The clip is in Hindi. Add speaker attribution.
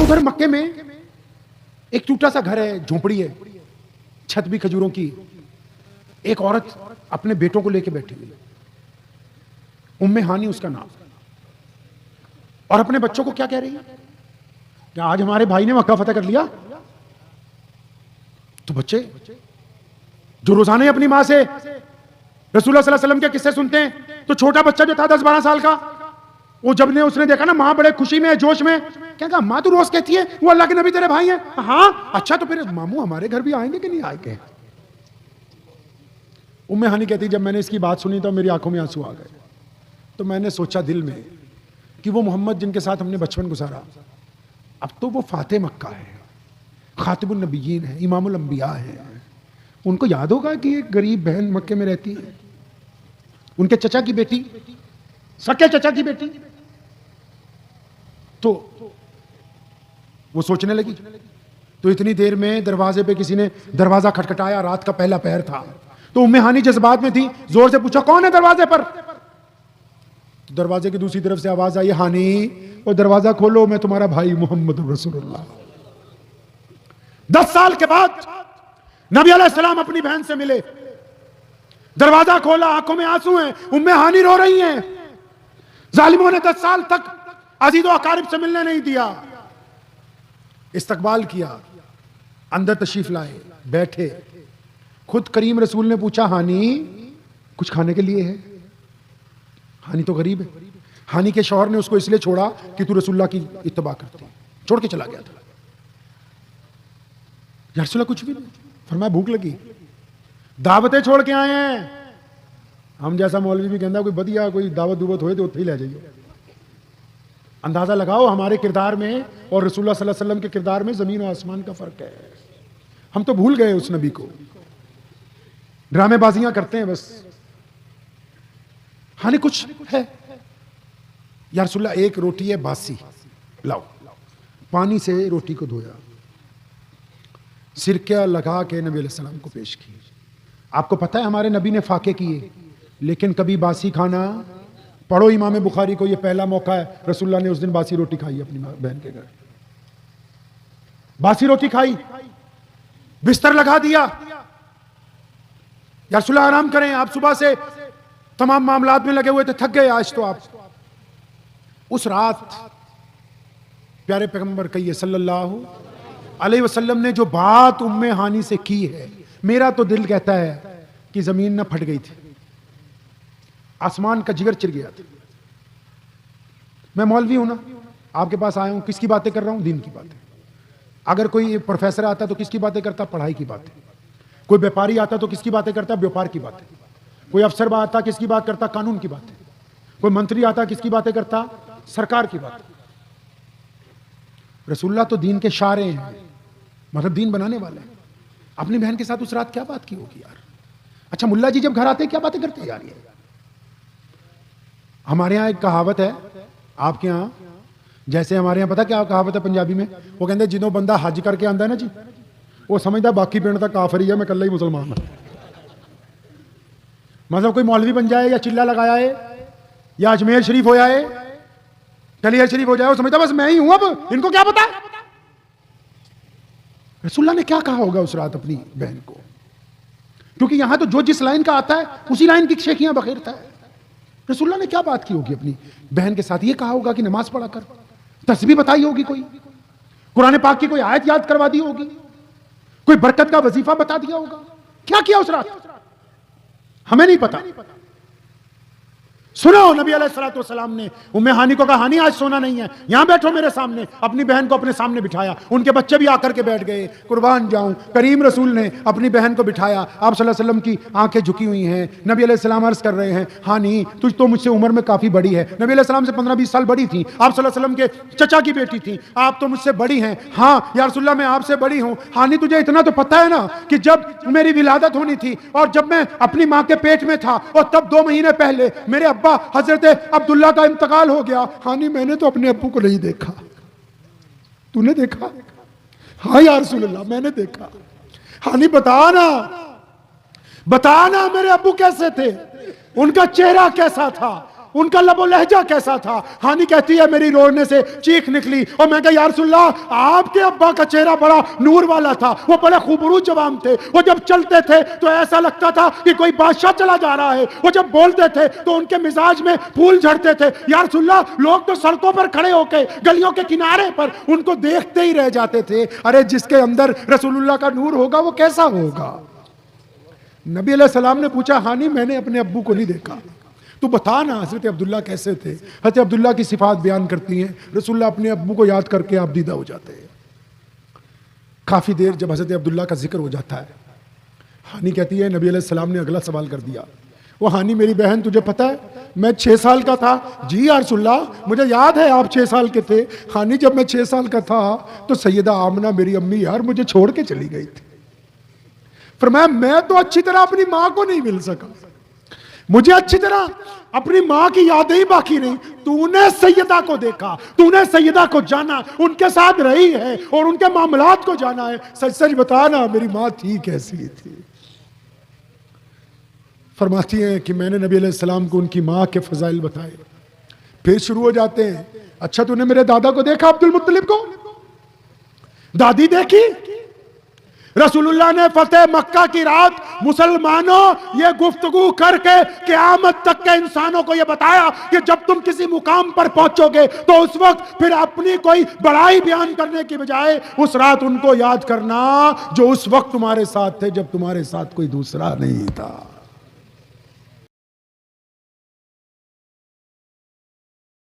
Speaker 1: उधर मक्के में एक टूटा सा घर है, झोपड़ी है, छत भी खजूरों की। एक औरत अपने बेटों को लेकर बैठी हुई, उम्मे हानी उसका नाम, और अपने बच्चों को क्या कह रही है कि आज हमारे भाई ने मक्का फतेह कर लिया। तो बच्चे जो रोजाना ही अपनी मां से रसूलुल्लाह सल्लल्लाहु अलैहि वसल्लम के किस्से सुनते हैं, तो छोटा बच्चा जो था 10-12 साल का, वो जब ने उसने देखा ना मां बड़े खुशी में जोश में, क्या कहा, मां तू रोज कहती है वो अल्लाह के नबी तेरे भाई हैं। हाँ अच्छा, तो फिर मामू हमारे घर भी आएंगे कि नहीं आएंगे। उम्मे हानी कहती जब मैंने इसकी बात सुनी तो मेरी आंखों में आंसू आ गए। तो मैंने सोचा दिल में कि वो मोहम्मद जिनके साथ हमने बचपन गुजारा, अब तो वो फातिह मक्का है, खातिबुन नबिय्यीन है, इमामुल अंबिया है। उनको याद होगा कि एक गरीब बहन मक्के में रहती है, उनके चचा की बेटी, सके चचा की बेटी। तो वो सोचने लगी। तो इतनी देर में दरवाजे पे किसी ने दरवाजा खटखटाया, रात का पहला पहर था। तो उम्मे हानी जज्बात में थी, जोर से पूछा कौन है दरवाजे पर। तो दरवाजे की दूसरी तरफ से आवाज आई, हानी वो दरवाजा खोलो, मैं तुम्हारा भाई मोहम्मद रसूलुल्लाह। 10 साल के बाद नबी अलैहिस्सलाम अपनी बहन से मिले, दरवाजा खोला, आंखों में आंसू हैं, उम्मे हानी रो रही हैं। जालिमों ने 10 साल तक अजीज़ो अकारिब से मिलने नहीं दिया। इस्तकबाल किया, अंदर तशरीफ लाए, बैठे। खुद करीम रसूल ने पूछा, हानी कुछ खाने के लिए है? हानी तो गरीब है। हानी के शौहर ने उसको इसलिए छोड़ा कि तू रसूलुल्लाह की इत्तबा करती, छोड़ के चला गया था। या रसूलुल्लाह कुछ भी नहीं, फरमाया भूख लगी, दावतें छोड़ के आए हैं। हम जैसा मौलवी भी कहता कोई बढ़िया कोई दावत दुवत होए तो उत्थे ही ले जाइए। अंदाजा लगाओ हमारे किरदार में और रसूलुल्लाह सल्लल्लाहु अलैहि वसल्लम के किरदार में जमीन और आसमान का फर्क है। हम तो भूल गए उस नबी को, ड्रामेबाजियां करते हैं बस। हानि कुछ है? या रसूलुल्लाह एक रोटी है बासी, लाओ। पानी से रोटी को धोया, सिरका लगा के नबी अलैहि सलाम को पेश की। आपको पता है हमारे नबी ने फाके किए, लेकिन कभी बासी खाना, पढ़ो इमाम बुखारी को, ये पहला मौका है रसूलुल्लाह ने उस दिन बासी रोटी खाई अपनी बहन के घर। बासी रोटी खाई, बिस्तर लगा दिया, या रसूलुल्लाह आराम करें, आप सुबह से तमाम मामलात में लगे हुए थे, थक गए आज तो आप। उस रात प्यारे पैगंबर कहिए सल्लल्लाहु अलैहि वसल्लम ने जो बात उम्मे हानी से की है, मेरा तो दिल कहता है कि जमीन ना फट गई थी, आसमान का जिगर चिर गया था। मैं मौलवी हूं ना, आपके पास आया हूं, किसकी बातें कर रहा हूं? दीन की बातें। अगर कोई प्रोफेसर आता तो किसकी बातें करता? पढ़ाई की बातें। कोई व्यापारी आता तो किसकी बातें करता? व्यापार की बातें। कोई अफसर आता किसकी बात करता? कानून की बातें। कोई मंत्री आता किसकी बातें करता? सरकार की बातें। रसूलुल्लाह तो दीन के शारे हैं, मतलब दीन बनाने वाले हैं। अपनी बहन के साथ उस रात क्या बात की होगी यार? अच्छा, मुल्ला जी जब घर आते क्या बातें करते यार? ये हमारे यहाँ एक कहावत है, आपके यहाँ जैसे हमारे यहाँ पता क्या कहावत है पंजाबी में? वो कहते हैं जिदों बंदा हज करके आंदा है ना जी, वो समझदा बाकी पिंड तक काफिर ही है, मैं कल्ला ही मुसलमान हूं। मतलब कोई मौलवी बन जाए या चिल्ला लगाया है या अजमेर शरीफ हो जाए, कलियर शरीफ हो जाए, वो समझता बस मैं ही हूं, अब इनको क्या पता। रसूलुल्लाह ने क्या कहा होगा उस रात अपनी बहन को? क्योंकि यहां तो जो जिस लाइन का आता है उसी लाइन की शेखियां बखेरता है। रसूलुल्लाह ने क्या बात की होगी अपनी बहन के साथ? ये कहा होगा कि नमाज पढ़ा कर, तस्बीह बताई होगी, कोई कुरान पाक की कोई आयत याद करवा दी होगी, कोई बरकत का वजीफा बता दिया होगा। क्या किया उस रात हमें नहीं पता। सुनो, नबी अलैहिस्सलातु वस्सलाम ने उम्मे हानी को कहा, हानी आज सोना नहीं है, यहां बैठो मेरे सामने। अपनी बहन को अपने सामने बिठाया, उनके बच्चे भी आकर के बैठ गए। कुर्बान जाऊं, करीम रसूल ने अपनी बहन को बिठाया, आप सल्लल्लाहु अलैहि वसल्लम की आंखें झुकी हुई हैं। नबी अलैहिस्सलाम अर्ज कर रहे हैं, हानी तुझ तो मुझसे उम्र में काफी बड़ी है। नबी अलैहिस्सलाम से 15-20 साल बड़ी थी, आप सल्लल्लाहु अलैहि वसल्लम के चचा की बेटी थी, आप तो मुझसे बड़ी हैं। हाँ या रसूलुल्लाह मैं आपसे बड़ी हूं। हानी तुझे इतना तो पता है ना कि जब मेरी विलादत होनी थी और जब मैं अपनी मां के पेट में था और तब 2 महीने पहले मेरे अब्बा हजरत अब्दुल्ला का इंतकाल हो गया। हानी मैंने तो अपने अब्बू को नहीं देखा, तूने देखा? हाँ या रसूलुल्लाह मैंने देखा। हानी बताना मेरे अब्बू कैसे थे, उनका चेहरा कैसा था? उनका लबो लहजा कैसा था। हानि कहती है मेरी रोने से चीख निकली और मैं कहा या रसूलल्लाह आपके अब्बा का चेहरा बड़ा नूर वाला था, वो बड़े खूबरू जवान थे, वो जब चलते थे तो ऐसा लगता था कि कोई बादशाह चला जा रहा है, वो जब बोलते थे तो उनके मिजाज में फूल झड़ते थे। या रसूलल्लाह लोग तो सड़कों पर खड़े होकर गलियों के किनारे पर उनको देखते ही रह जाते थे। अरे जिसके अंदर रसूलुल्लाह का नूर होगा वो कैसा होगा। नबी अलैहि सलाम ने पूछा हानि मैंने अपने अब्बू को नहीं देखा, तू बता ना हज़रत अब्दुल्ला कैसे थे। हज़रत अब्दुल्ला की सिफात बयान करती हैं, रसूलुल्लाह अपने अब्बू को याद करके आप दीदा हो जाते हैं। काफ़ी देर जब हज़रत अब्दुल्ला का जिक्र हो जाता है, हानि कहती है नबी अलैहि सलाम ने अगला सवाल कर दिया, वो हानि मेरी बहन तुझे पता है मैं 6 साल का था। जी या रसूलल्लाह मुझे याद है आप 6 साल के थे। हानि जब मैं 6 साल का था तो सैयदा आमना मेरी अम्मी यार मुझे छोड़ के चली गई थी। फरमाया मैं तो अच्छी तरह अपनी माँ को नहीं मिल सका, मुझे अच्छी तरह अपनी माँ की यादें ही बाकी नहीं। तूने सैयदा को देखा, तूने सैयदा को जाना, उनके साथ रही है और उनके मामलात को जाना है, सच सच बताना मेरी माँ थी कैसी थी। फरमाती हैं कि मैंने नबी अलैहिस्सलाम को उनकी माँ के फजाइल बताए। फिर शुरू हो जाते हैं, अच्छा तूने मेरे दादा को देखा अब्दुल मुत्तलिब को, दादी देखी। रसूलुल्लाह ने फतेह मक्का की रात मुसलमानों ये गुफ्तगू करके क़यामत तक के इंसानों को ये बताया कि जब तुम किसी मुकाम पर पहुंचोगे तो उस वक्त फिर अपनी कोई बड़ाई बयान करने की बजाय उस रात उनको याद करना जो उस वक्त तुम्हारे साथ थे जब तुम्हारे साथ कोई दूसरा नहीं था।